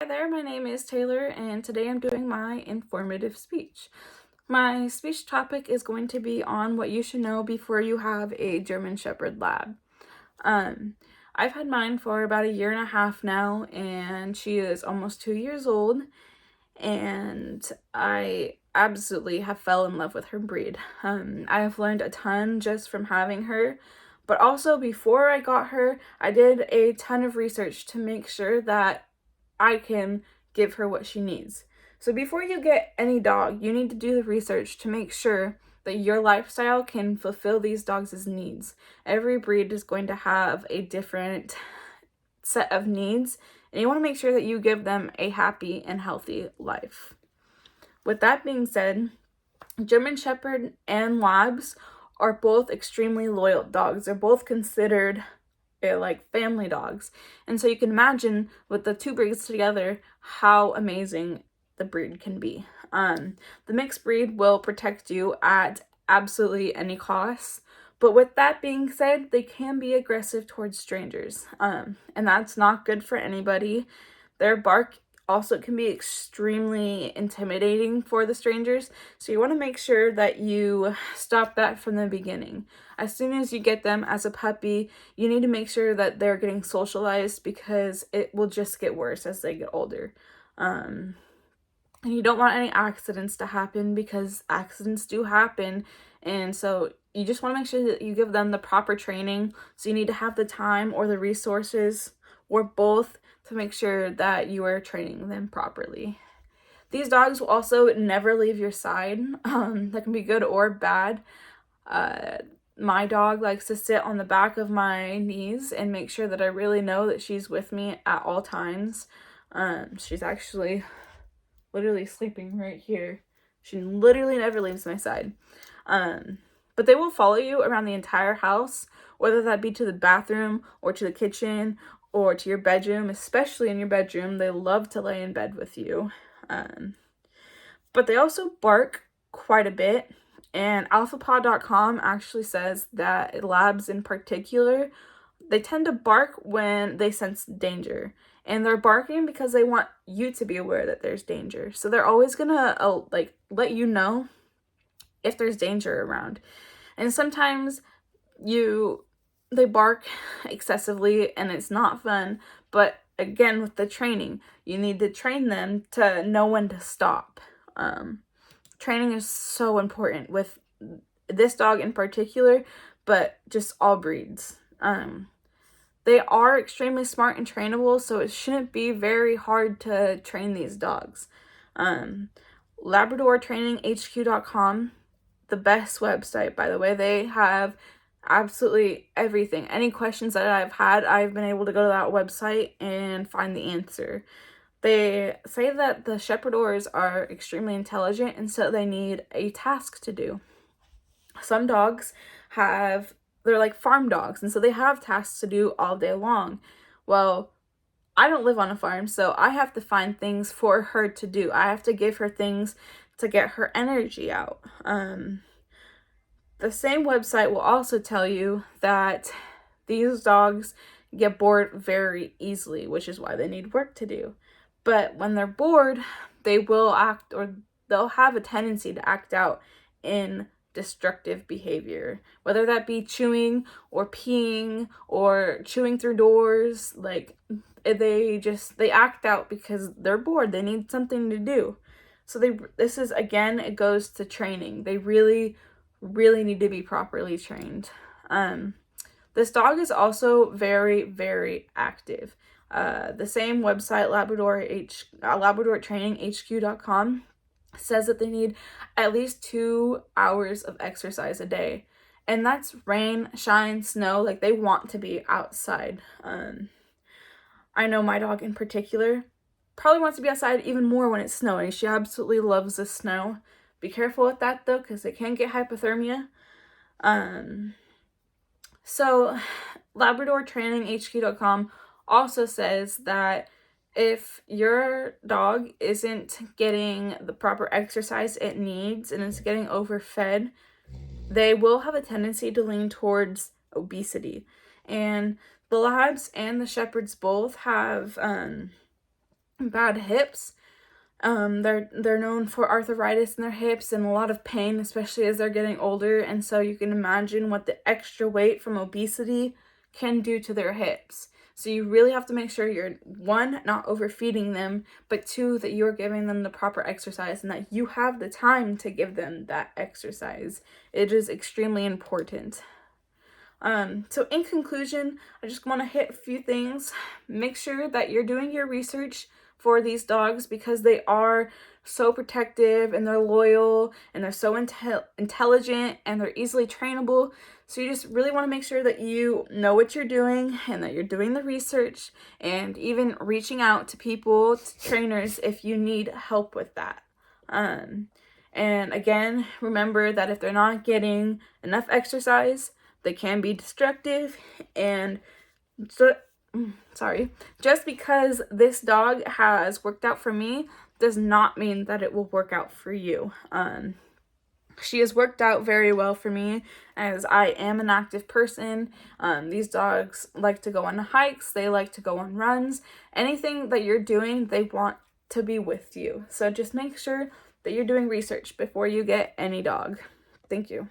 there, my name is Taylor, and today I'm doing my informative speech. My speech topic is going to be on what you should know before you have a German Shepherd Lab. I've had mine for about 1.5 years now, and she is almost 2 years old, and I absolutely have fell in love with her breed. I have learned a ton just from having her, but also before I got her, I did a ton of research to make sure that I can give her what she needs. So before you get any dog, you need to do the research to make sure that your lifestyle can fulfill these dogs' needs. Every breed is going to have a different set of needs, and you want to make sure that you give them a happy and healthy life. With that being said, German Shepherd and Labs are both extremely loyal dogs. They're both considered like family dogs. And so you can imagine with the two breeds together how amazing the breed can be. The mixed breed will protect you at absolutely any cost. But with that being said, they can be aggressive towards strangers. And that's not good for anybody. Their bark also can be extremely intimidating for the strangers, so you want to make sure that you stop that from the beginning. As soon as you get them as a puppy, you need to make sure that they're getting socialized, because it will just get worse as they get older. And you don't want any accidents to happen, because accidents do happen, and so you just want to make sure that you give them the proper training. So you need to have the time or the resources or both to make sure that you are training them properly. These dogs will also never leave your side. That can be good or bad. My dog likes to sit on the back of my knees and make sure that I really know that she's with me at all times. She's actually literally sleeping right here. She literally never leaves my side. But they will follow you around the entire house, whether that be to the bathroom or to the kitchen or to your bedroom. Especially in your bedroom, they love to lay in bed with you. But they also bark quite a bit, and alphapaw.com actually says that labs in particular, they tend to bark when they sense danger, and they're barking because they want you to be aware that there's danger. So they're always gonna let you know if there's danger around. And sometimes they bark excessively and it's not fun, but again, with the training, you need to train them to know when to stop. Training is so important with this dog in particular, but just all breeds. They are extremely smart and trainable, so it shouldn't be very hard to train these dogs. LabradorTrainingHQ.com, the best website, by the way. They have absolutely everything. Any questions that I've had, I've been able to go to that website and find the answer. They say that the Shepherdors are extremely intelligent, and so they need a task to do. Some dogs they're like farm dogs, and so they have tasks to do all day long. Well, I don't live on a farm, so I have to find things for her to do. I have to give her things to get her energy out. The same website will also tell you that these dogs get bored very easily, which is why they need work to do. But when they're bored, they will act, or they'll have a tendency to act out in destructive behavior, whether that be chewing or peeing or chewing through doors. Like, they act out because they're bored. They need something to do. So this is, again, it goes to training. They really need to be properly trained. This dog is also very, very active. The same website, LabradorTrainingHQ.com, says that they need at least 2 hours of exercise a day. And that's rain, shine, snow. Like, they want to be outside. I know my dog in particular probably wants to be outside even more when it's snowing. She absolutely loves the snow. Be careful with that, though, because they can get hypothermia. So LabradorTrainingHQ.com also says that if your dog isn't getting the proper exercise it needs and is getting overfed, they will have a tendency to lean towards obesity. And the Labs and the Shepherds both have bad hips. They're known for arthritis in their hips and a lot of pain, especially as they're getting older. And so you can imagine what the extra weight from obesity can do to their hips. So you really have to make sure you're, one, not overfeeding them, but two, that you're giving them the proper exercise and that you have the time to give them that exercise. It is extremely important. So in conclusion, I just want to hit a few things. Make sure that you're doing your research for these dogs because they are so protective and they're loyal and they're so intelligent and they're easily trainable. So you just really want to make sure that you know what you're doing and that you're doing the research and even reaching out to people, to trainers, if you need help with that. And again, remember that if they're not getting enough exercise, they can be destructive. And just because this dog has worked out for me does not mean that it will work out for you. She has worked out very well for me as I am an active person. These dogs like to go on hikes, they like to go on runs. Anything that you're doing, they want to be with you. So just make sure that you're doing research before you get any dog. Thank you.